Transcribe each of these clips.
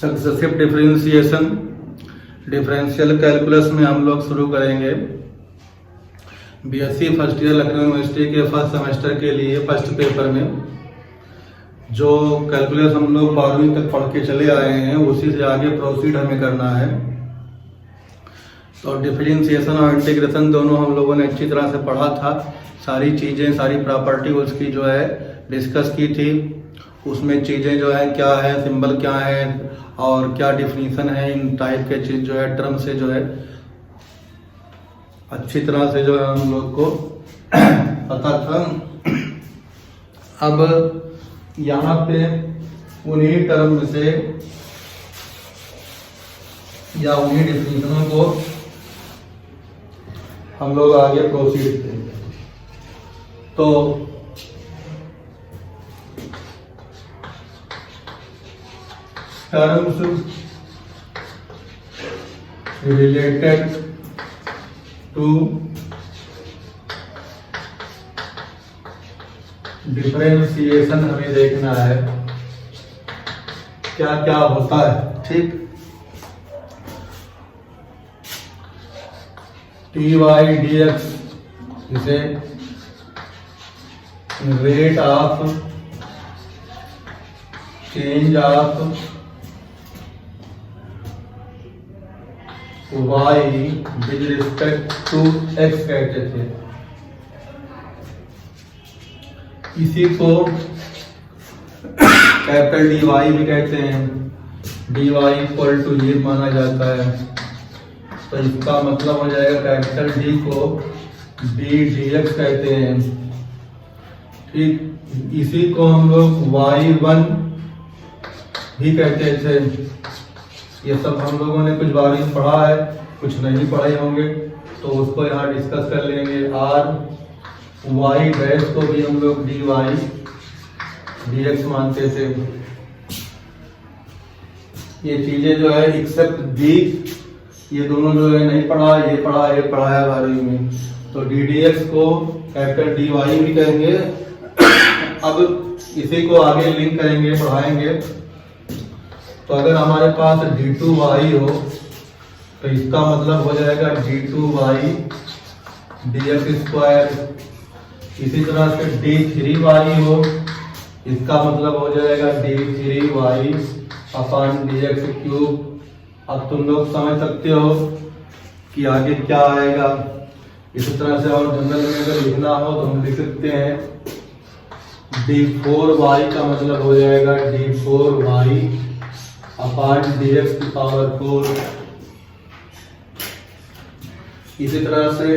Successive differentiation differential calculus में हम लोग शुरू करेंगे। BSc first year Lucknow university के फर्स्ट सेमेस्टर के लिए फर्स्ट पेपर में जो कैलकुलस हम लोग 12वीं तक पढ़ के चले आए हैं उसी से आगे प्रोसीड हमें करना है। तो डिफरेंशिएशन और इंटीग्रेशन दोनों हम लोगों ने अच्छी तरह से पढ़ा था। सारी चीज़ें, सारी प्रॉपर्टी उसकी जो है डिस्कस की थी। उसमें चीज़ें जो है क्या है, सिंबल क्या है और क्या डिफिनीशन है, इन टाइप के चीज़ जो है टर्म से जो है अच्छी तरह से जो है हम लोग को पता था। अब यहाँ पे उन्हीं टर्म से या उन्हीं डिफिनीशनों को हम लोग आगे प्रोसीड करेंगे। तो टर्म्स रिलेटेड टू डिफरेंशिएशन हमें देखना है क्या क्या होता है। ठीक, टी वाई डी एक्स इसे rate of change of y with respect to x कहते थे। इसी को कैपिटल डी वाई भी कहते हैं। डी वाई इक्वल टू ये माना जाता है। तो इसका मतलब हो जाएगा कैपिटल डी को डी डी एक्स कहते हैं। ठीक, इसी को हम लोग y1 भी कहते थे। ये सब हम लोगों ने कुछ बार ही पढ़ा है, कुछ नहीं पढ़े होंगे, तो उसको यहाँ डिस्कस कर लेंगे। आर वाई डैश को भी हम लोग डी वाई डी एक्स मानते थे। ये चीजें जो है एक्सेप्ट डी, ये दोनों जो है नहीं पढ़ा, ये पढ़ा, ये पढ़ा है 12वीं में। तो डी डी एक्स को कैपिटल डी वाई भी कहेंगे। अब इसी को आगे लिंक करेंगे, पढ़ाएंगे। तो अगर हमारे पास d2y हो तो इसका मतलब हो जाएगा d2y dx²। इसी तरह से d3y हो, इसका मतलब हो जाएगा d3y अपॉन dx³। अब तुम लोग समझ सकते हो कि आगे क्या आएगा। इसी तरह से और जनरल में अगर लिखना हो तो हम लिख सकते हैं d4y का मतलब हो जाएगा d4y अपॉन dx⁴। इसी तरह से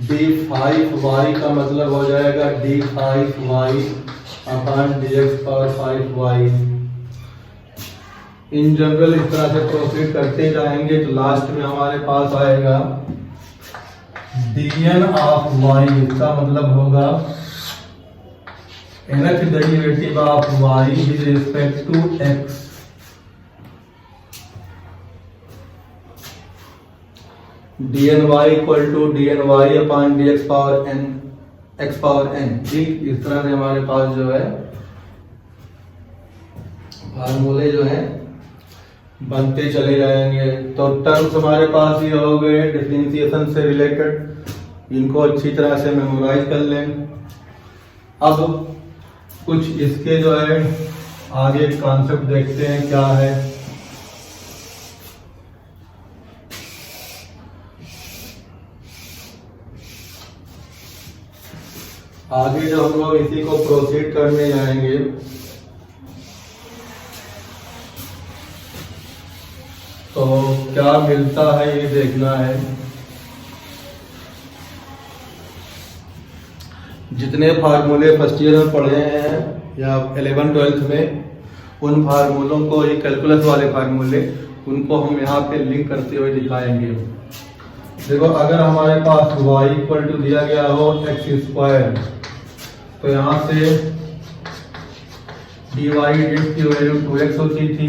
d5y का मतलब हो जाएगा d5y upon dx⁵y। In general इस तरह से प्रोसीड करते जाएंगे तो लास्ट में हमारे पास आएगा dn ऑफ y। इसका मतलब होगा nth derivative of y with respect to x। dny equal to dny upon dx⁴n x⁴n। ठीक, इस तरह से हमारे पास जो है फार्मूले जो है बनते चले जाएंगे। तो टर्म्स हमारे पास ये हो गए डिफरेंशिएशन से रिलेटेड। इनको अच्छी तरह से मेमोराइज कर लें। अब कुछ इसके जो है आगे कॉन्सेप्ट देखते हैं क्या है। आगे जो हम लोग इसी को प्रोसीड करने जाएंगे तो क्या मिलता है ये देखना है। जितने फार्मूले फर्स्ट ईयर में पढ़े हैं या 11th-12th में, उन फार्मूलों को, ये कैलकुलस वाले फार्मूले, उनको हम यहाँ पे लिंक करते हुए दिखाएंगे। देखो, अगर हमारे पास y इक्वल टू दिया गया हो x², तो यहाँ से dy dx की वैल्यू 2x होती थी,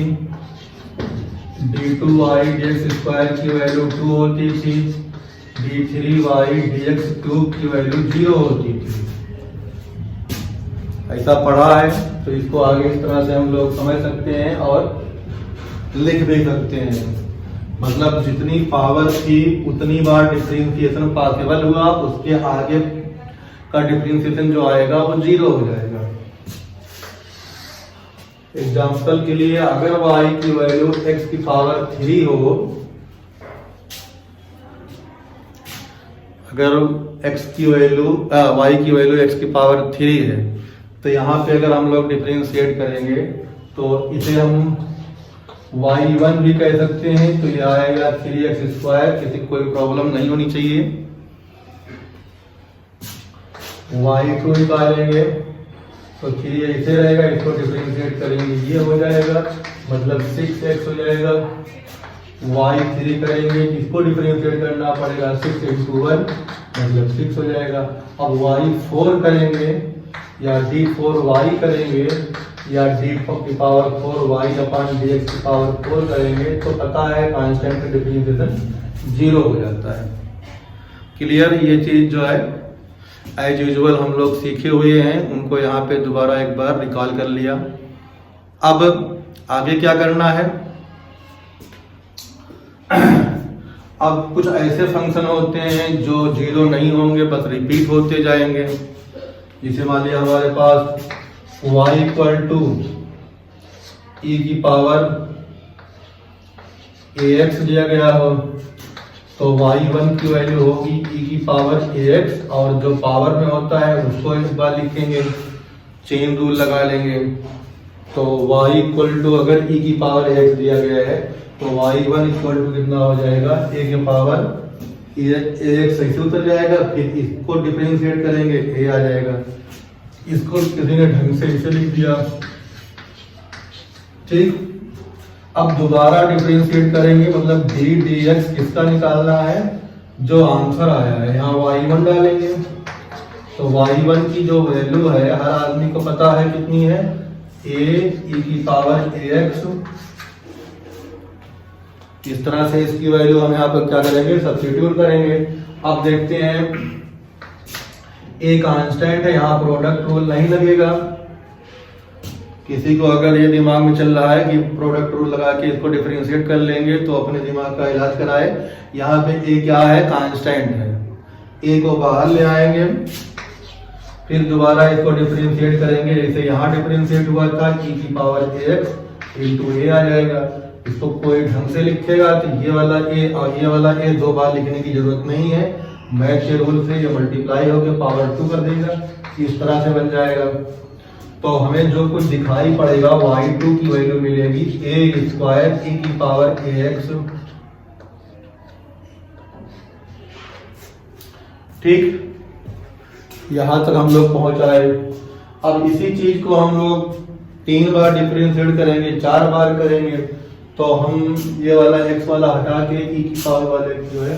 d2y dx² की वैल्यू 2 होती थी, d3y dx³ की वैल्यू 0 होती थी। ऐसा पढ़ा है तो इसको आगे इस तरह से हम लोग समझ सकते हैं और लिख भी सकते हैं। मतलब जितनी पावर थी उतनी बार डिफरेंशिएशन पॉसिबल हुआ, उसके आगे का डिफरेंशिएशन जो आएगा वो 0 हो जाएगा। एग्जाम्पल के लिए अगर y की वैल्यू x की पावर 3 हो, अगर x की वैल्यू y की वैल्यू x की पावर 3 है, तो यहाँ पे अगर हम लोग डिफरेंशिएट करेंगे तो इसे हम y1 भी कह सकते हैं। तो ये आएगा 3x², किसी कोई प्रॉब्लम नहीं होनी चाहिए। y2 निकालेंगे तो 3 ऐसे रहेगा, इसको डिफरेंशिएट करेंगे ये हो जाएगा, मतलब 6x हो जाएगा। y3 करेंगे, इसको डिफरेंशिएट करना पड़ेगा, 6 × 1 मतलब 6 हो जाएगा। अब y4 करेंगे या d4y करेंगे या d की पावर 4y/dx की पावर 4 करेंगे तो पता है कांस्टेंट का डिफरेंशिएशन 0 हो जाता है। क्लियर? ये चीज जो है एज यूजुअल हम लोग सीखे हुए हैं, उनको यहाँ पे दोबारा एक बार रिकॉल कर लिया। अब आगे क्या करना है? अब कुछ ऐसे फंक्शन होते हैं जो 0 नहीं होंगे, बस रिपीट होते जाएंगे। जिसे मान लिया हमारे पास y = e की पावर ax दिया गया हो, तो y1 की वैल्यू होगी e की पावर ax, और जो पावर में होता है उसको एक बार लिखेंगे, चेन रूल लगा लेंगे। तो y = अगर e की पावर ax दिया गया है तो y1 = कितना हो जाएगा, a की पावर ax ऐसे उतर जाएगा, फिर इसको डिफरेंशिएट करेंगे a आ जाएगा। इसको किसी ने ढंग से इसे लिख दिया, ठीक। अब दोबारा डिफरेंशिएट करेंगे, मतलब dx किसका निकालना है, जो आंसर आया है। यहाँ y1 डालेंगे तो y1 की जो वैल्यू है हर आदमी को पता है कितनी है, a e की पावर ax। इस तरह से इसकी वैल्यू हम यहाँ पर क्या करेंगे, सब्स्टिट्यूट करेंगे। अब देखते हैं, एक कांस्टेंट है, यहाँ प्रोडक्ट रूल नहीं लगेगा। किसी को अगर ये दिमाग में चल रहा है कि प्रोडक्ट रूल लगा के इसको डिफरेंशिएट कर लेंगे तो अपने दिमाग का इलाज कराए। यहाँ पे a क्या है, कांस्टेंट है, a को बाहर ले आएंगे, फिर दोबारा इसको डिफरेंशिएट करेंगे। जैसे यहाँ डिफरेंशिएट हुआ था e की पावर ax × a आ जाएगा। इसको कोई ढंग से लिखेगा तो ये वाला a और ये वाला a दो बार लिखने की जरूरत नहीं है, मैथ के रूल से ये मल्टीप्लाई होकर पावर 2 कर देगा, इस तरह से बन जाएगा। तो हमें जो कुछ दिखाई पड़ेगा y2 की वैल्यू मिलेगी a² e की पावर ax, ठीक। यहां तक हम लोग पहुंच आए। अब इसी चीज को हम लोग 3 बार डिफरेंशिएट करेंगे, 4 बार करेंगे, तो हम ये वाला x वाला हटा के e की पावर वाले जो है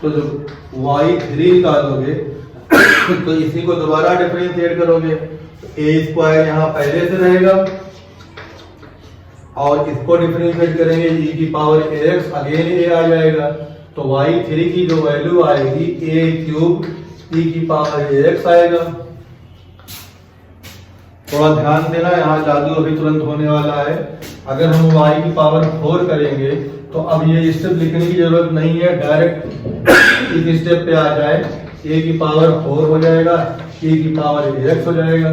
तो जब y3 निकालोगे तो इसी को दोबारा डिफरेंशिएट करोगे, a² यहाँ पहले से रहेगा और इसको डिफरेंशिएट करेंगे e की पावर ax, अगेन a आ जाएगा। तो y3 की जो वैल्यू आएगी a³ e की पावर ax आएगा। थोड़ा ध्यान देना, यहाँ जादू अभी तुरंत होने वाला है। अगर हम y की पावर 4 करेंगे तो अब ये स्टेप लिखने की जरूरत नहीं है, डायरेक्ट इस स्टेप पे आ जाए, a की पावर 4 हो जाएगा, e की पावर ax हो जाएगा।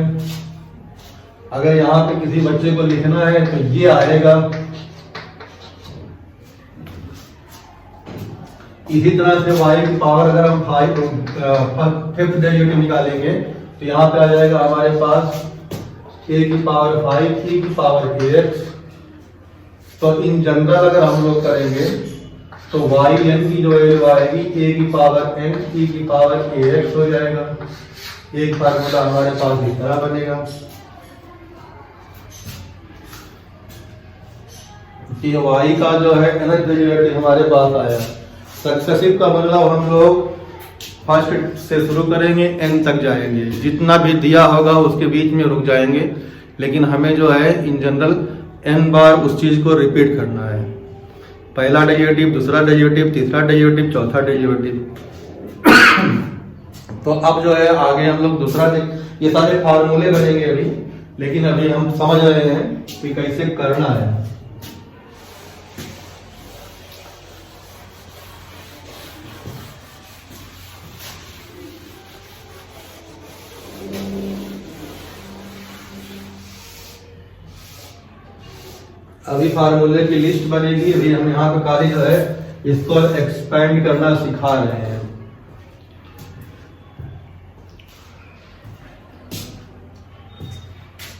अगर यहाँ पे किसी बच्चे को लिखना है तो ये आएगा। इसी तरह से y की पावर अगर हम 5th डेरिवेटिव निकालेंगे तो यहाँ पे आ जाएगा हमारे पास a की पावर 5 e की पावर ax। तो इन जनरल अगर हम लोग करेंगे तो yn की जो वैल्यू आएगी a की पावर n e की पावर ax हो जाएगा। एक फार्मूला हमारे पास इस तरह बनेगा कि y का जो है nth डेरिवेटिव हमारे पास आया। सक्सेसिव का मतलब हम लोग फर्स्ट से शुरू करेंगे, n तक जाएंगे, जितना भी दिया होगा उसके बीच में रुक जाएंगे, लेकिन हमें जो है इन जनरल n बार उस चीज को रिपीट करना है। पहला डेरिवेटिव, दूसरा डेरिवेटिव, तीसरा डेरिवेटिव, चौथा डेरिवेटिव। तो अब जो है आगे हम लोग दूसरा ये सारे फार्मूले बनेंगे अभी, लेकिन अभी हम समझ रहे हैं कि कैसे करना है। अभी फार्मूले की लिस्ट बनेगी। अभी हम यहाँ पे खाली जो है इसको एक्सपेंड करना सिखा रहे हैं।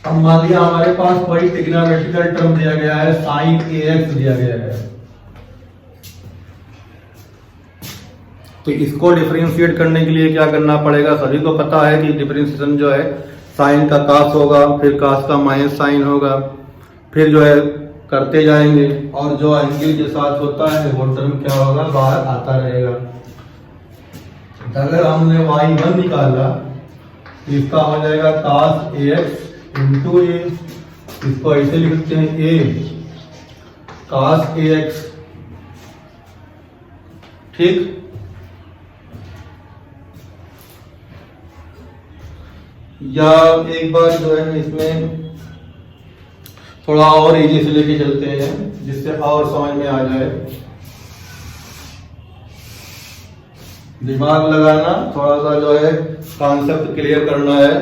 अब मान लिया हमारे पास कोई ट्रिग्नोमेट्रिकल टर्म दिया गया है, साइन ax दिया गया है, तो इसको डिफरेंशिएट करने के लिए क्या करना पड़ेगा? सभी को पता है कि डिफरेंशिएशन जो है साइन का कास होगा, फिर कास का माइनस साइन होगा, फिर जो है करते जाएंगे और जो एंगल के साथ होता है वो टर्म क्या होगा? बाहर आता रहेगा। अगर हमने y1 निकाला तो इसका हो जाएगा cos ax इंटू ए, इसको ऐसे लिखते हैं a cos ax, ठीक। या एक बार जो है इसमें थोड़ा और इजी से लेके चलते हैं जिससे और समझ में आ जाए। दिमाग लगाना, थोड़ा सा जो है कॉन्सेप्ट क्लियर करना है।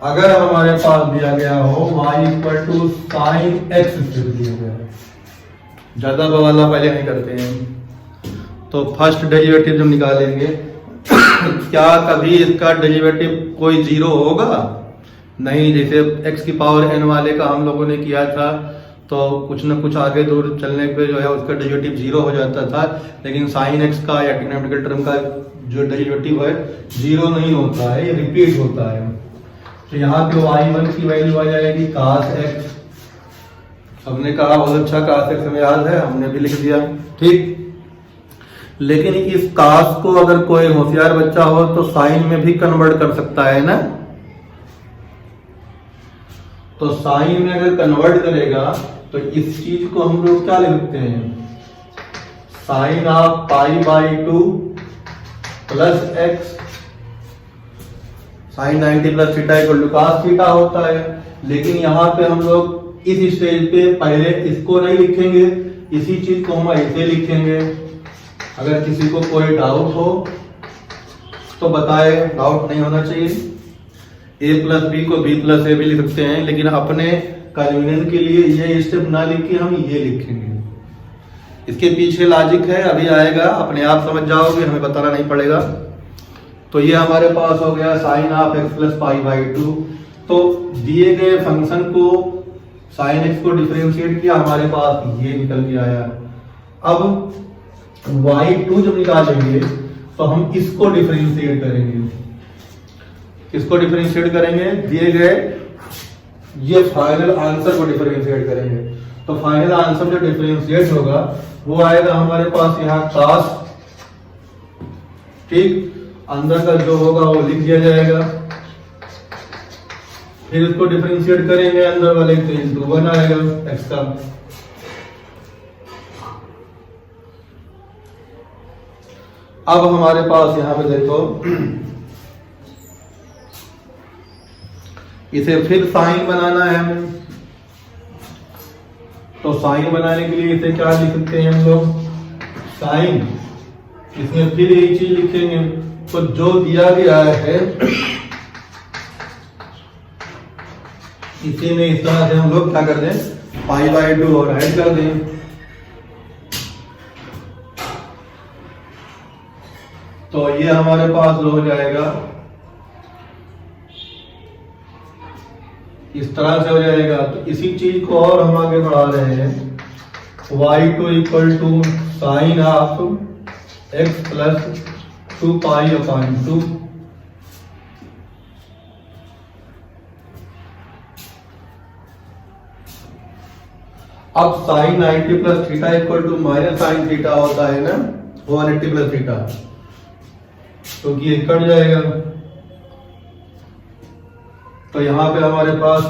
अगर हमारे पास दिया गया हो y equal to sine x दिया गया है, ज्यादा बवाला पहले नहीं करते हैं। तो फर्स्ट डेरिवेटिव जो निकालेंगे क्या कभी इसका डेरिवेटिव कोई जीरो होगा? नहीं। जैसे x की पावर n वाले का हम लोगों ने किया था तो कुछ न कुछ आगे दूर चलने पे जो है उसका डेरिवेटिव जीरो हो जाता था, लेकिन साइन x का या ट्रिग्नोमेट्रिकल टर्म का जो डेरिवेटिव है जीरो नहीं होता है, ये रिपीट होता है। तो यहाँ पे y1 की वैल्यू आ जाएगी cos x। हमने कहा बहुत अच्छा, cos x हमें याद है, हमने भी लिख दिया, ठीक। लेकिन इस cos को अगर कोई होशियार बच्चा हो तो साइन में भी कन्वर्ट कर सकता है ना। तो साइन में अगर कन्वर्ट करेगा तो इस चीज को हम लोग क्या लिखते हैं? Sine of π/2 plus x sine 90 plus theta equal to cos theta होता है। लेकिन यहाँ पे हम लोग इस स्टेज पे पहले इसको नहीं लिखेंगे, इसी चीज को हम ऐसे लिखेंगे। अगर किसी को कोई डाउट हो तो बताए, डाउट नहीं होना चाहिए। a प्लस बी को b प्लस ए भी लिख सकते हैं, लेकिन अपने कन्वीनियंस के लिए ये स्टेप ना लिख के हम ये लिखेंगे। इसके पीछे लॉजिक है, अभी आएगा, अपने आप समझ जाओगे, हमें बताना नहीं पड़ेगा। तो ये हमारे पास हो गया साइन ऑफ x प्लस π/2। तो दिए गए फंक्शन को साइन x को डिफरेंशिएट किया, हमारे पास ये निकल के आया। अब y2 जब निकालेंगे तो हम इसको डिफरेंशिएट करेंगे। किसको डिफरेंशिएट करेंगे? दिए गए ये फाइनल आंसर को डिफरेंशिएट करेंगे। तो फाइनल आंसर जो डिफरेंशिएट होगा वो आएगा हमारे पास यहाँ cos, ठीक। अंदर का जो होगा वो लिख दिया जाएगा, फिर इसको डिफरेंशिएट करेंगे अंदर वाले तो इंटू 1 आएगा x का। अब हमारे पास यहाँ पे देखो, इसे फिर साइन बनाना है हमें। तो साइन बनाने के लिए इसे क्या लिख सकते हैं हम लोग? साइन, इसमें फिर एक चीज लिखेंगे। तो जो दिया गया है इसी में इस तरह से हम लोग क्या कर दें? π/2 और ऐड कर दें। तो ये हमारे पास हो जाएगा, इस तरह से हो जाएगा। तो इसी चीज को और हम आगे बढ़ा रहे हैं। y2 equal to sine of x plus 2π/2। अब sine 90 plus theta equal to minus sine theta होता है ना, 180 प्लस थीटा, तो ये कट जाएगा। तो यहां पे हमारे पास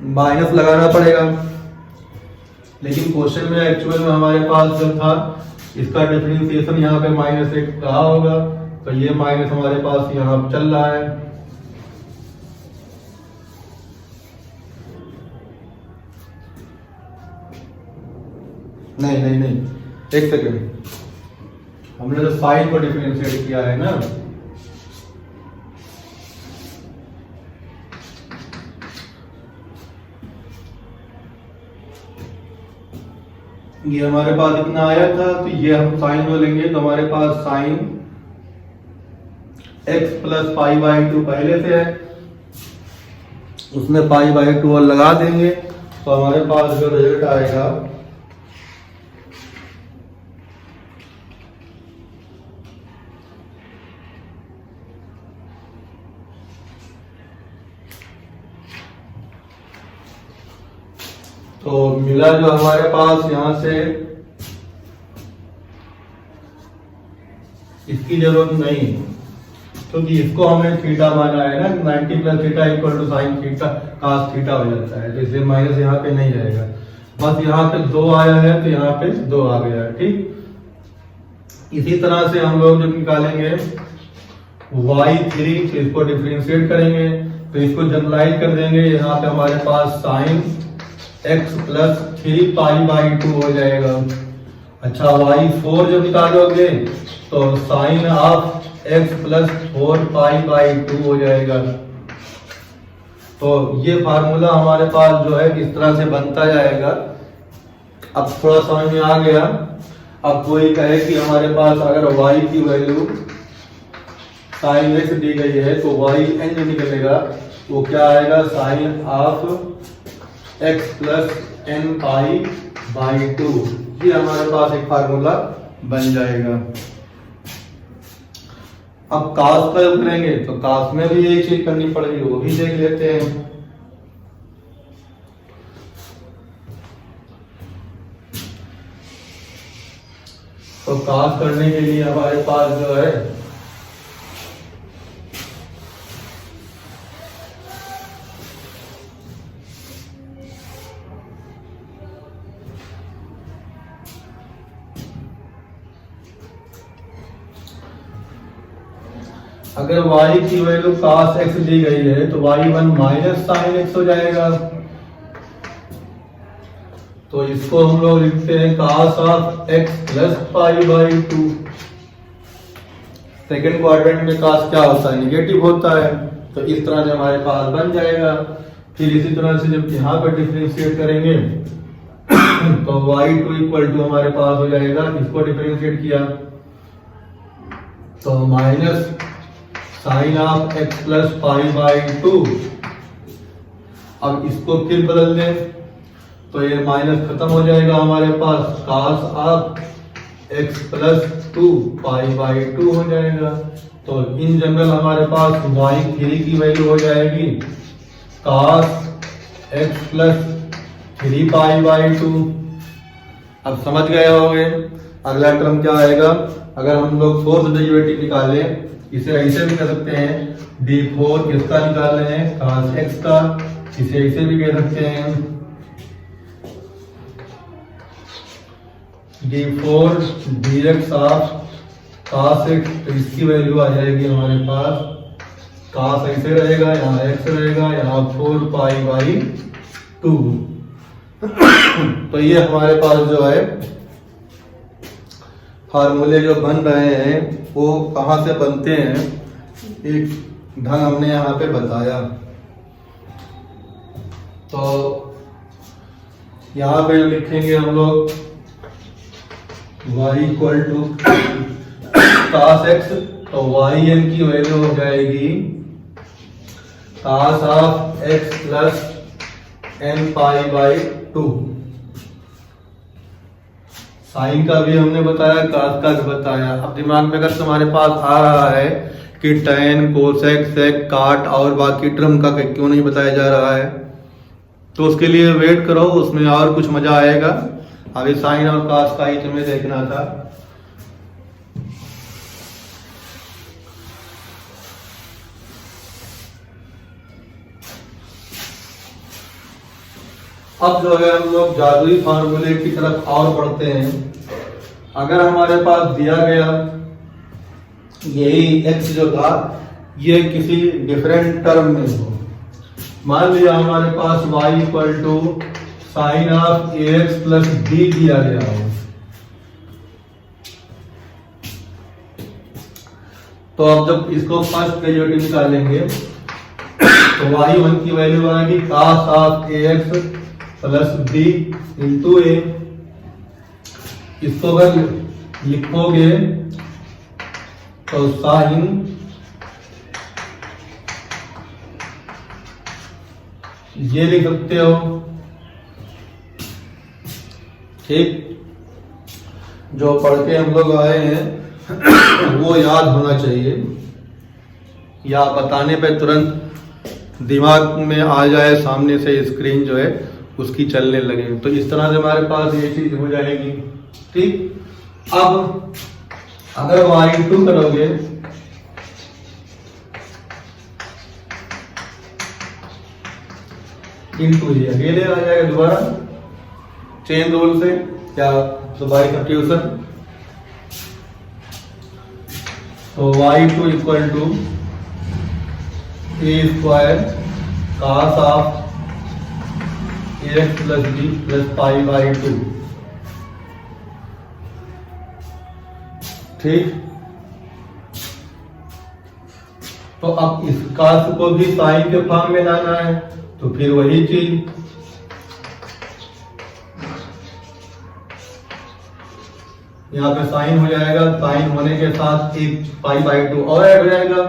माइनस लगाना पड़ेगा, लेकिन क्वेश्चन में एक्चुअल में हमारे पास जो था इसका डिफरेंशिएशन यहाँ पे -1 कहा होगा, तो ये माइनस हमारे पास यहाँ चल रहा है। नहीं, एक सेकेंड, हमने तो साइन को डिफरेंशिएट किया है ना, ये हमारे पास इतना आया था, तो ये हम साइन में लेंगे तो हमारे पास sine x plus pi by 2 पहले से है, उसमें पाई बाई 2 और लगा देंगे, तो हमारे पास जो रिजल्ट आएगा तो मिला जो हमारे पास यहां से, इसकी जरूरत नहीं क्योंकि इसको हमने थीटा माना है ना, 90 plus theta equal to sine theta cos theta हो जाता है, तो इसलिए माइनस यहाँ पे नहीं जाएगा, बस यहाँ पे 2 आया है तो यहाँ पे 2 आ गया है। ठीक, इसी तरह से हम लोग जब निकालेंगे y3, तो इसको डिफरेंशिएट करेंगे, तो इसको जनरलाइज कर देंगे, यहाँ पे हमारे पास sine x plus 3 pi by 2 हो जाएगा। अच्छा, y4 जब निकालोगे तो sine of x plus 4 pi by 2 हो जाएगा। तो ये फार्मूला हमारे पास जो है इस तरह से बनता जाएगा। अब थोड़ा समझ में आ गया। अब कोई कहे कि हमारे पास अगर y की वैल्यू साइन x दी गई है तो yn जो निकलेगा वो क्या आएगा, sine of x plus n pi by 2, ये हमारे पास एक फार्मूला बन जाएगा। अब कास का करेंगे तो कास में भी यही चीज करनी पड़ेगी, वो भी देख लेते हैं। तो कास करने के लिए हमारे पास जो है अगर y की वैल्यू cos x दी गई है तो y1 माइनस साइन x हो जाएगा। तो इसको हम लोग लिखते हैं cos of x plus pi by 2। Second quadrant में cos क्या होता है, निगेटिव होता है, तो इस तरह से हमारे पास बन जाएगा। फिर इसी तरह से जब यहाँ पर डिफरेंशिएट करेंगे तो y2 इक्वल टू हमारे पास हो जाएगा, इसको डिफरेंशिएट किया तो minus sine of x plus pi by 2। अब इसको फिर बदल दें तो ये माइनस खत्म हो जाएगा, हमारे पास cos of x plus 2 pi by 2 हो जाएगा। तो इन जनरल हमारे पास y3 की वैल्यू हो जाएगी cos x plus 3 pi by 2। अब समझ गए होंगे। अगला टर्म क्या आएगा, अगर हम लोग फोर्थ डेरिवेटिव निकालें, इसे ऐसे भी कर सकते हैं, d4 किसका निकाल रहे हैं, cos x का, इसे ऐसे भी कह सकते हैं d4 dx of cos x। तो इसकी वैल्यू आ जाएगी हमारे पास, cos ऐसे रहेगा, यहाँ x रहेगा, यहाँ 4 पाई बाई 2। तो ये हमारे पास जो है फार्मूले जो बन रहे हैं वो कहाँ से बनते हैं, एक ढंग हमने यहाँ पे बताया। तो यहाँ पे लिखेंगे हम लोग y equal to cos x, तो yn की वैल्यू हो जाएगी cos of x plus n pi by 2। Sine का भी हमने बताया, cos का भी बताया। अब दिमाग में अगर तुम्हारे पास आ रहा है कि tan, कोसेक, सेक, काट और बाकी टर्म का क्यों नहीं बताया जा रहा है, तो उसके लिए वेट करो, उसमें और कुछ मजा आएगा। अभी साइन और cos का ही तुम्हें देखना था। अब जो है हम लोग जादुई फार्मूले की तरफ और बढ़ते हैं। अगर हमारे पास दिया गया यही x जो था ये किसी डिफरेंट टर्म में हो, मान लिया हमारे पास y equal to sine of ax plus b दिया गया हो, तो अब जब इसको फर्स्ट डेरिवेटिव निकालेंगे तो y1 की वैल्यू आएगी cos of ax plus b into a। इसको अगर लिखोगे तो साइन ये लिख सकते हो, ठीक। जो पढ़ के हम लोग आए हैं वो याद होना चाहिए, या बताने पे तुरंत दिमाग में आ जाए, सामने से स्क्रीन जो है उसकी चलने लगे। तो इस तरह से हमारे पास ये चीज हो जाएगी, ठीक। अब अगर y2 करोगे इंटू ये अकेले आ जाएगा दोबारा चेन रूल से या बाई सब्स्टिट्यूशन। तो y2 equal to a square cos of ax plus b plus pi by 2, ठीक। तो अब इस cos को भी साइन के फॉर्म में लाना है, तो फिर वही चीज यहाँ पे साइन हो जाएगा, साइन होने के साथ एक पाई बाई 2 और ऐड हो जाएगा।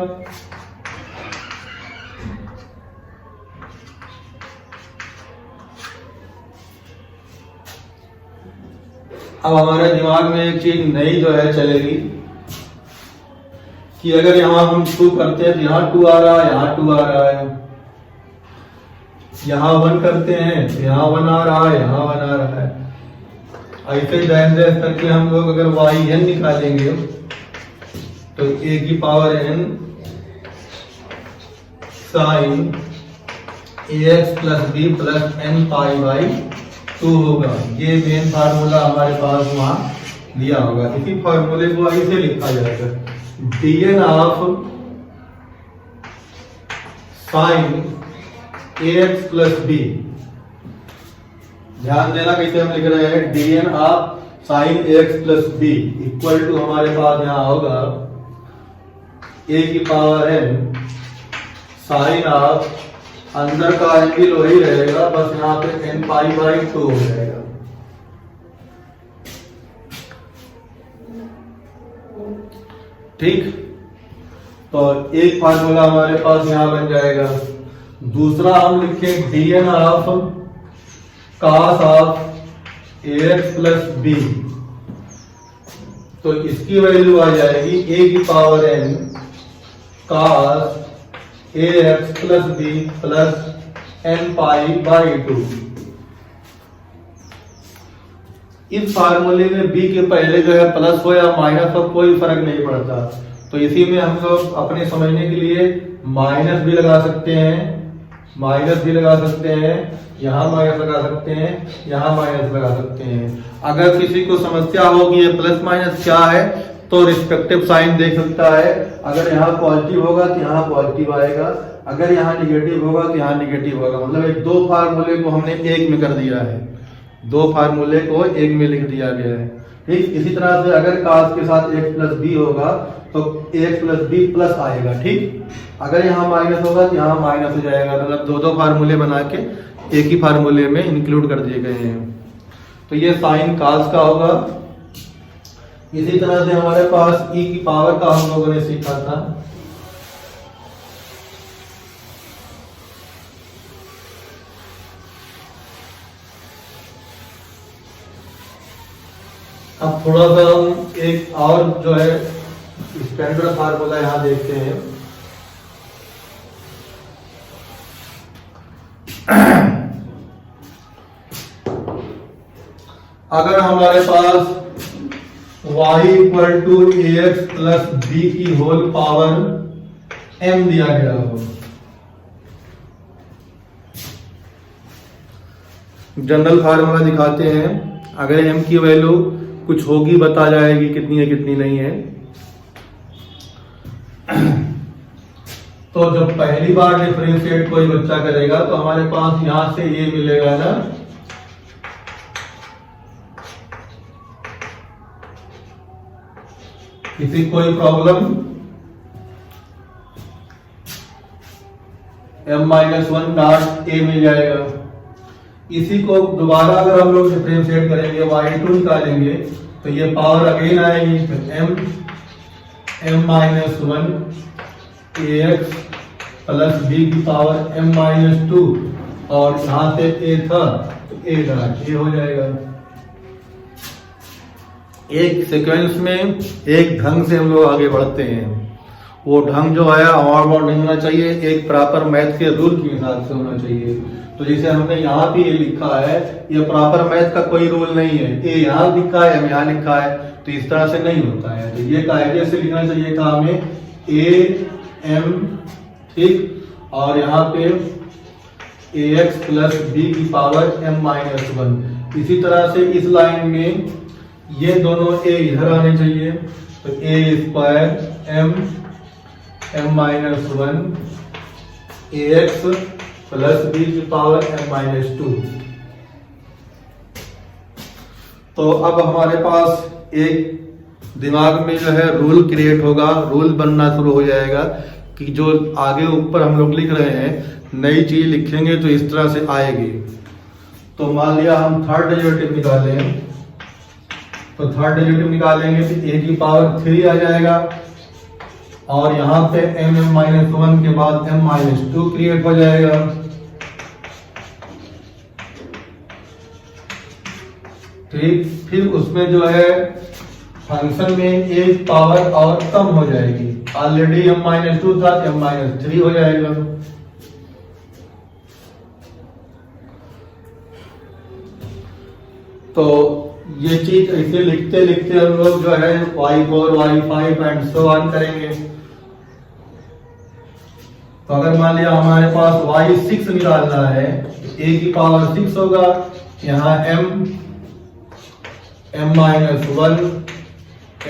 अब हमारे दिमाग में एक चीज नई जो है चलेगी कि अगर यहां हम 2 करते हैं तो यहाँ 2 आ रहा है, यहाँ 2 आ रहा है, यहाँ 1 करते हैं तो यहाँ 1 आ रहा है, यहाँ 1 आ रहा है। ऐसे दैश दैश करके हम लोग अगर yn निकालेंगे तो a की power n sine ax plus b plus n pi by 2 होगा। ये मेन फार्मूला हमारे पास वहां दिया होगा। इसी फार्मूले को ऐसे लिखा जाएगा dn of sine ax plus b। ध्यान देना कैसे हम लिख रहे हैं, dn of sine ax plus b equal to हमारे पास यहाँ होगा a की पावर n साइन ऑफ, अंदर का एंगल वही रहेगा, बस यहाँ पे n पाई बाई 2 हो जाएगा। ठीक, तो एक फार्मूला हमारे पास यहां बन जाएगा। दूसरा हम लिखें dn of cos of ax plus b, तो इसकी वैल्यू आ जाएगी a की power n cos ax plus b plus n pi by 2। इस फार्मूले में b के पहले जो है प्लस हो या माइनस हो कोई फर्क नहीं पड़ता, तो इसी में हम लोग अपने समझने के लिए माइनस भी लगा सकते हैं, माइनस भी लगा सकते हैं, यहाँ माइनस लगा सकते हैं, यहाँ माइनस लगा सकते हैं। अगर किसी को समस्या हो कि ये प्लस माइनस क्या है तो रिस्पेक्टिव साइन देख सकता है। अगर यहाँ पॉजिटिव होगा तो यहाँ पॉजिटिव आएगा, अगर यहाँ निगेटिव होगा तो यहाँ निगेटिव होगा। मतलब एक दो फार्मूले को हमने एक में कर दिया है, दो फार्मूले को एक में लिख दिया गया है। ठीक, इसी तरह से अगर cos के साथ x प्लस बी होगा तो x प्लस बी प्लस आएगा। ठीक, अगर यहाँ माइनस होगा तो यहाँ माइनस हो जाएगा। मतलब दो दो फार्मूले बना के एक ही फार्मूले में इंक्लूड कर दिए गए हैं। तो ये साइन cos का होगा। इसी तरह से हमारे पास e की पावर का हम लोगों ने सीखा था। अब थोड़ा सा हम एक और जो है स्टैंडर्ड फार्मूला यहां देखते हैं। अगर हमारे पास y equal to ax plus b की होल पावर m दिया गया हो जनरल फार्मूला दिखाते हैं। अगर m की वैल्यू कुछ होगी बता जाएगी कितनी है कितनी नहीं है। तो जब पहली बार डिफरेंशिएट कोई बच्चा करेगा तो हमारे पास यहां से ये मिलेगा ना, किसी कोई प्रॉब्लम, m-1 डॉट a मिल जाएगा। इसी को दोबारा अगर हम लोग डिफरेंशिएट करेंगे, y2 निकालेंगे तो ये पावर अगेन आएगी, m-1 ax प्लस b की पावर m-2 और यहां से a था तो a डॉट a हो जाएगा। एक सीक्वेंस में एक ढंग से हम लोग आगे बढ़ते हैं, वो ढंग जो है और नहीं होना चाहिए, एक प्रॉपर मैथ के रूल के हिसाब से होना चाहिए। तो जैसे हमने यहाँ भी ये लिखा है, ये प्रॉपर मैथ का कोई रूल नहीं है, ये यहाँ लिखा है, यहाँ लिखा है, तो इस तरह से नहीं होता है। तो ये कायदे से लिखना चाहिए था हमें a m, ठीक, और यहाँ पे ax प्लस b की पावर m-1। इसी तरह से इस लाइन में ये दोनों a इधर आने चाहिए, तो a square m-1 ax plus b की पावर m-2। तो अब हमारे पास एक दिमाग में जो है रूल क्रिएट होगा, रूल बनना शुरू हो जाएगा कि जो आगे ऊपर हम लोग लिख रहे हैं नई चीज लिखेंगे तो इस तरह से आएगी। तो मान लिया हम थर्ड डेरिवेटिव निकालें, तो थर्ड डेरिवेटिव निकालेंगे तो a की पावर 3 आ जाएगा और यहाँ पे m-1 के बाद m-2 क्रिएट हो जाएगा। ठीक, फिर उसमें जो है फंक्शन में एक पावर और कम हो जाएगी, ऑलरेडी m-2 था तो m-3 हो जाएगा। तो ये चीज ऐसे लिखते लिखते हम लोग जो है y4 y5 and so on करेंगे। तो अगर मान लिया हमारे पास y6 निकालना है, a की पावर 6 होगा, यहाँ m-1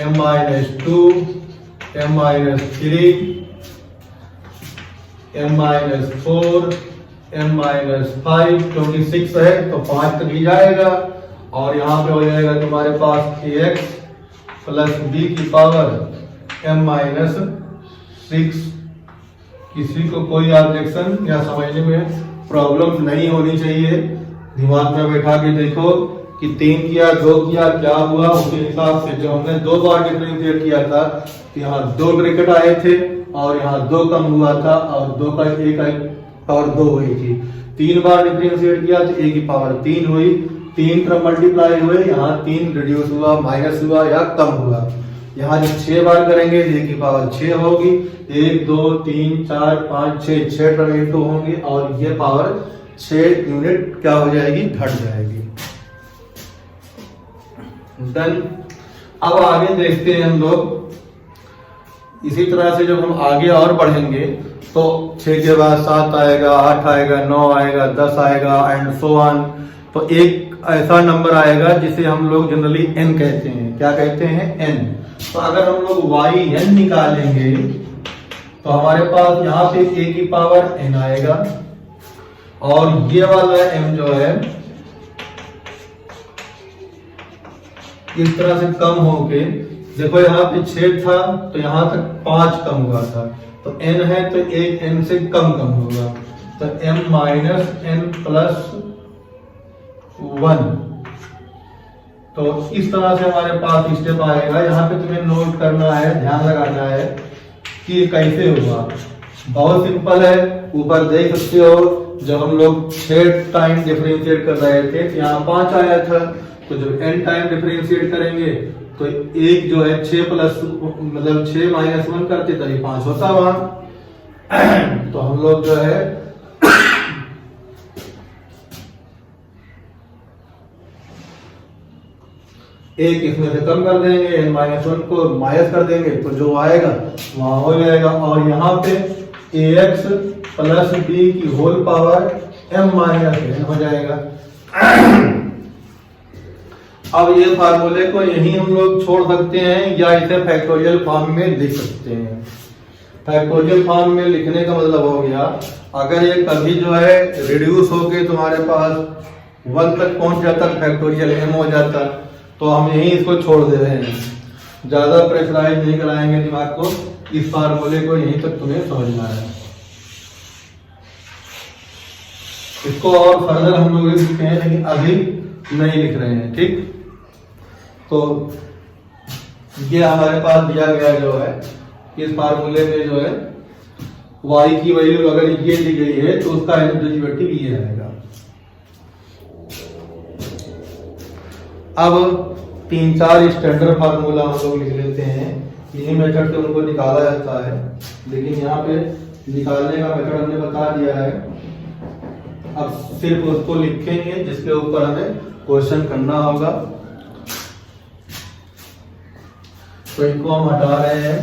m-2 m-3 m-4 m-5, क्योंकि 6 है तो 5 तक ही जाएगा और यहाँ पे हो जाएगा तुम्हारे पास ax प्लस b की पावर m-6। किसी को कोई ऑब्जेक्शन या समझने में प्रॉब्लम नहीं होनी चाहिए। दिमाग में बैठा के देखो कि 3 किया 2 किया क्या हुआ, उसके हिसाब से जो हमने 2 बार डिफरेंशिएट किया था तो यहाँ 2 ब्रैकेट आए थे और यहाँ 2 कम हुआ था और 2 का 1 और 2 हुई थी। 3 बार डिफरेंशिएट किया तो a की पावर 3 हुई, 3 तरफ मल्टीप्लाई हुए, यहाँ 3 रिड्यूस हुआ, माइनस हुआ या कम हुआ। यहाँ जब 6 बार करेंगे a की पावर 6 होगी, 1 2 3 4 5 6 तरह इंटू होंगे और ये पावर 6 यूनिट क्या हो जाएगी, घट जाएगी। डन। अब आगे देखते हैं हम लोग। इसी तरह से जब हम आगे और बढ़ेंगे तो 6 के बाद 7 आएगा, 8 आएगा, 9 आएगा, 10 आएगा एंड सो ऑन। तो एक ऐसा नंबर आएगा जिसे हम लोग जनरली n कहते हैं। क्या कहते हैं, n। तो अगर हम लोग yn निकालेंगे तो हमारे पास यहाँ पे a की पावर n आएगा और ये वाला m जो है इस तरह से कम होके, देखो यहाँ पे 6 था तो यहाँ तक 5 कम हुआ था, तो n है तो एक n से कम होगा, तो m-n प्लस 1। तो इस तरह से हमारे पास स्टेप आएगा। यहाँ पे तुम्हें नोट करना है, ध्यान लगाना है कि ये कैसे हुआ। बहुत सिंपल है, ऊपर देख सकते हो जब हम लोग 6 टाइम डिफरेंशिएट कर रहे थे तो यहाँ 5 आया था, तो जब n टाइम डिफरेंशिएट करेंगे तो एक जो है 6 प्लस मतलब 6 माइनस 1 करते तभी 5 होता वहां। तो हम लोग जो है एक इसमें से कम कर देंगे, n-1 को माइनस कर देंगे तो जो आएगा वहां हो जाएगा। और यहाँ पे ax प्लस b की होल पावर m-n हो जाएगा। अब ये फार्मूले को यहीं हम लोग छोड़ सकते हैं या इसे फैक्टोरियल फॉर्म में लिख सकते हैं। फैक्टोरियल फॉर्म में लिखने का मतलब हो गया, अगर ये कभी जो है रिड्यूस होके तुम्हारे पास 1 तक पहुंच जाता, फैक्टोरियल m हो जाता, तो हम यहीं इसको छोड़ दे रहे हैं, ज्यादा प्रेशराइज नहीं कराएंगे दिमाग को, इस फार्मूले को यहीं तक तुम्हें समझना है। इसको और फर्दर हम लोग लिखते हैं, लेकिन अभी नहीं लिख रहे हैं, ठीक। तो ये हमारे पास दिया गया जो है, इस फार्मूले में जो है y की वैल्यू अगर ये दी गई है तो उसका डेरिवेटिव ये आएगा। अब 3-4 स्टैंडर्ड फार्मूला हम लोग लिख लेते हैं, इन्हीं मेथड से उनको निकाला जाता है, लेकिन यहाँ पे निकालने का मेथड हमने बता दिया है। अब सिर्फ उसको लिखेंगे जिसके ऊपर हमें क्वेश्चन करना होगा, तो इनको हम हटा रहे हैं।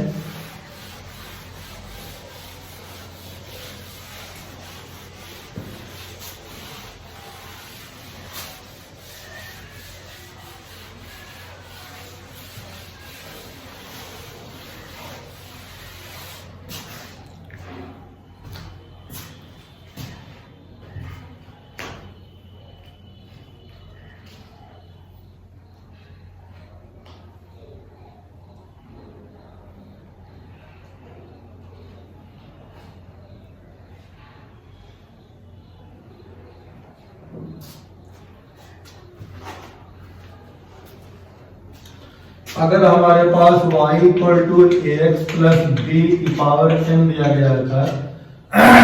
अगर हमारे पास y equal to ax plus b की पावर n दिया गया था,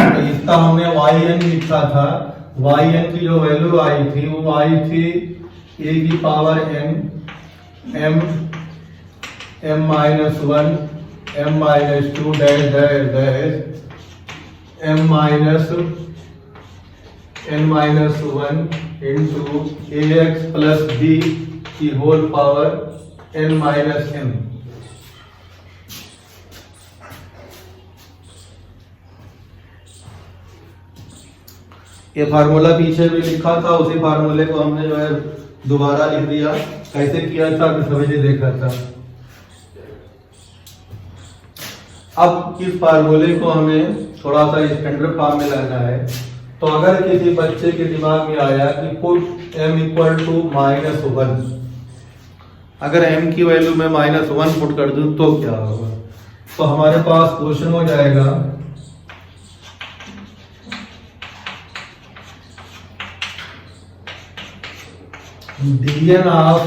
तो इसका हमने yn लिखा था, yn की जो वैल्यू आई थी वो आई थी a की power n m minus 1 m minus 2 dash dash dash m minus n minus 1 into ax plus b की whole power n minus m। ये फार्मूला पीछे भी लिखा था, उसी फार्मूले को हमने जो है दोबारा लिख दिया। कैसे किया था कि समझे देखा था। अब इस फार्मूले को हमें थोड़ा सा स्टैंडर्ड फॉर्म में लाना है। तो अगर किसी बच्चे के दिमाग में आया कि पुट m इक्वल टू -1, अगर m की वैल्यू में -1 पुट कर दूं तो क्या होगा, तो हमारे पास क्वेश्चन हो जाएगा dn of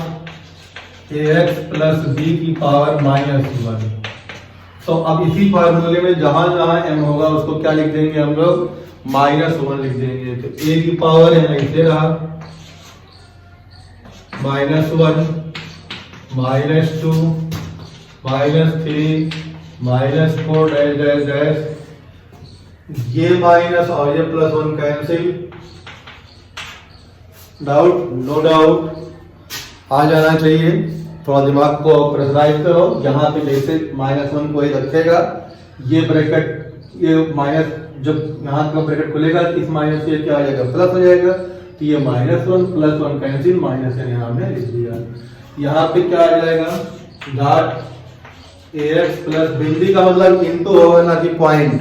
ax plus b की पावर -1। तो अब इसी फार्मूले में जहां जहां m होगा उसको क्या लिख देंगे हम लोग, -1 लिख देंगे। तो a की पावर m ऐसे रहा, -1 -2 -3 -4 डैश डैश डैश, ये माइनस और ये +1 कैंसिल। डाउट? नो डाउट, आ जाना चाहिए। थोड़ा दिमाग को प्रेशराइज करो। यहाँ पे जैसे -1 को ही रखेगा, ये ब्रैकेट, ये माइनस जब यहाँ का ब्रैकेट खुलेगा इस माइनस से क्या आ जाएगा, प्लस हो जाएगा। तो ये -1 +1 कैंसिल, -n यहाँ में लिख दिया। यहाँ पे क्या आ जाएगा, डॉट ax प्लस बिंदी का मतलब इंटू होगा ना कि पॉइंट,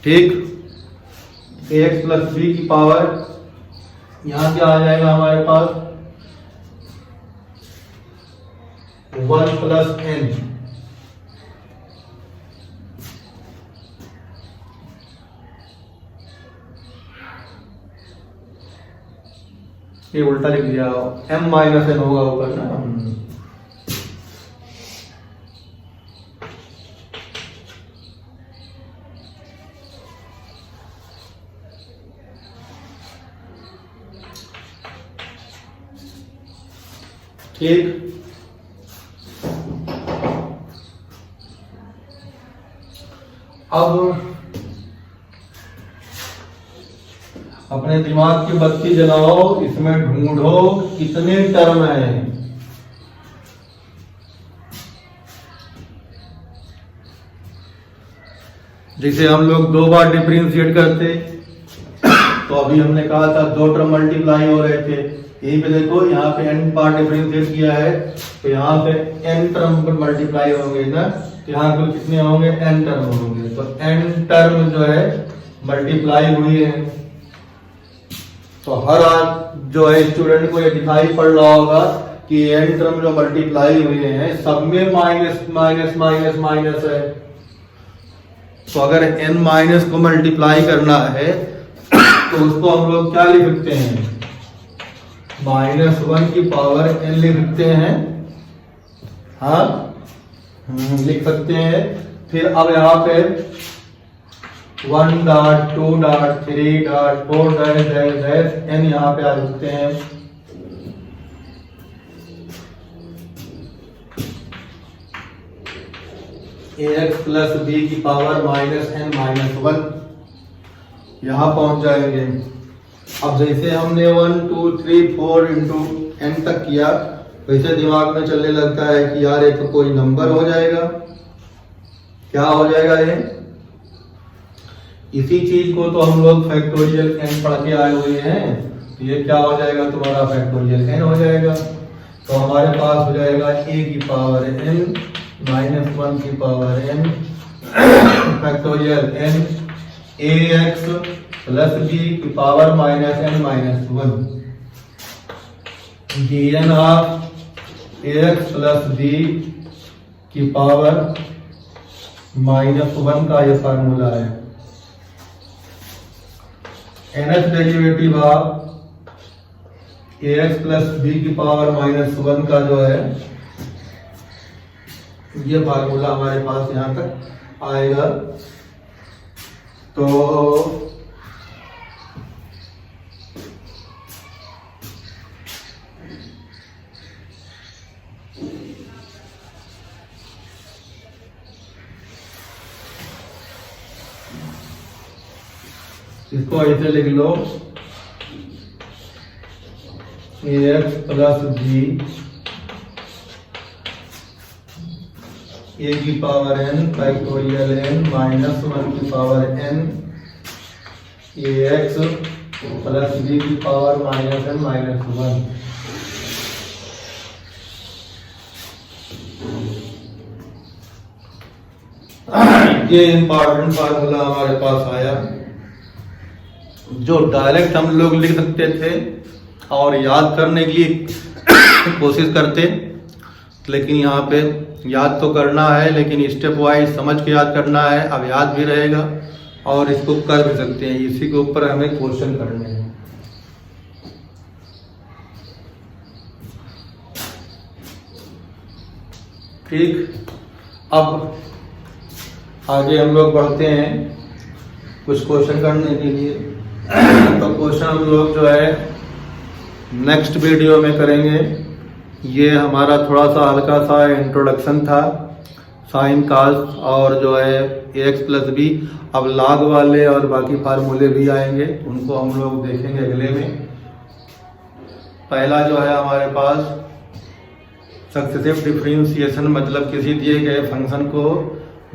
ठीक। ax प्लस b की पावर, यहाँ क्या आ जाएगा हमारे पास 1 + n। ये उल्टा लिख दिया, m - n होगा ऊपर ना। ठीक, अब अपने दिमाग की बत्ती जलाओ, इसमें ढूंढो कितने टर्म हैं। जैसे हम लोग 2 बार डिफरेंशिएट करते तो अभी हमने कहा था 2 टर्म मल्टीप्लाई हो रहे थे, यहीं पे देखो यहाँ पे n पार्ट डिफरेंशिएट किया है तो यहाँ पे n टर्म पर मल्टीप्लाई होंगे ना, तो यहाँ पे कितने होंगे, n टर्म होंगे। तो n टर्म जो है मल्टीप्लाई हुई है। तो हर आज जो है स्टूडेंट को ये दिखाई पड़ रहा होगा कि n टर्म जो मल्टीप्लाई हुए हैं सब में माइनस माइनस माइनस माइनस है। तो अगर n माइनस को मल्टीप्लाई करना है तो उसको हम लोग क्या लिख सकते हैं, -1 की पावर n लिख सकते हैं। हाँ लिख सकते हैं। फिर अब यहाँ पे 1 dot 2 dot 3 dot 4 dash dash dash n यहाँ पे आ सकते हैं। ax प्लस बी की पावर -n-1 यहाँ पहुंच जाएंगे। अब जैसे हमने 1 2 3 4 इंटू n तक किया वैसे दिमाग में चलने लगता है कि यार एक कोई नंबर हो जाएगा। क्या हो जाएगा ये, इसी चीज को तो हम लोग फैक्टोरियल n पढ़ के आए हुए हैं। तो ये क्या हो जाएगा, तुम्हारा फैक्टोरियल n हो जाएगा। तो हमारे पास हो जाएगा a की पावर n -1 की power n factorial n ax plus b की power -n-1 dn of ax plus b की पावर -1 का ये फार्मूला है। nth derivative of ax plus b की पावर -1 का जो है ये फार्मूला हमारे पास यहाँ तक आएगा। तो इसको ऐसे लिख लो, ax प्लस b a की पावर n फैक्टोरियल n -1 की power n ax plus b की पावर -n-1। ये इंपॉर्टेंट फार्मूला हमारे पास आया जो डायरेक्ट हम लोग लिख सकते थे और याद करने की कोशिश करते, लेकिन यहाँ पे याद तो करना है लेकिन स्टेप वाइज समझ के याद करना है। अब याद भी रहेगा और इसको कर भी सकते हैं, इसी के ऊपर हमें क्वेश्चन करने हैं। ठीक, अब आगे हम लोग बढ़ते हैं कुछ क्वेश्चन करने के लिए। तो क्वेश्चन हम लोग जो है नेक्स्ट वीडियो में करेंगे। ये हमारा थोड़ा सा हल्का सा इंट्रोडक्शन था साइन कास और जो है ax प्लस बी। अब लॉग वाले और बाकी फार्मूले भी आएंगे, उनको हम लोग देखेंगे अगले में। पहला जो है हमारे पास सक्सेसिव डिफरेंशिएशन, मतलब किसी दिए गए फंक्शन को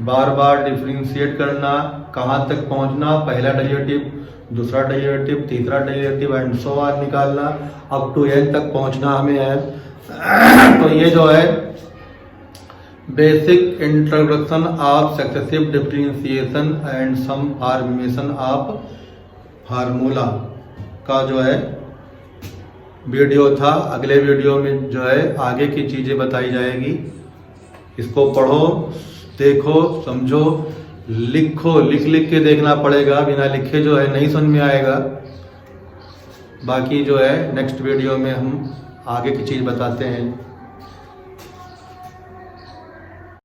बार बार डिफरेंशिएट करना, कहाँ तक पहुँचना, पहला डेरिवेटिव, दूसरा डेरिवेटिव, तीसरा डेरिवेटिव एंड सो ऑन निकालना, अप टू n तक पहुँचना हमें है। तो ये जो है basic introduction of successive differentiation and some formation of formula का जो है वीडियो था। अगले वीडियो में जो है आगे की चीज़ें बताई जाएगी। इसको पढ़ो, देखो, समझो, लिखो, लिख के देखना पड़ेगा, बिना लिखे जो है नहीं समझ में आएगा। बाकी जो है नेक्स्ट वीडियो में हम आगे की चीज़ बताते हैं।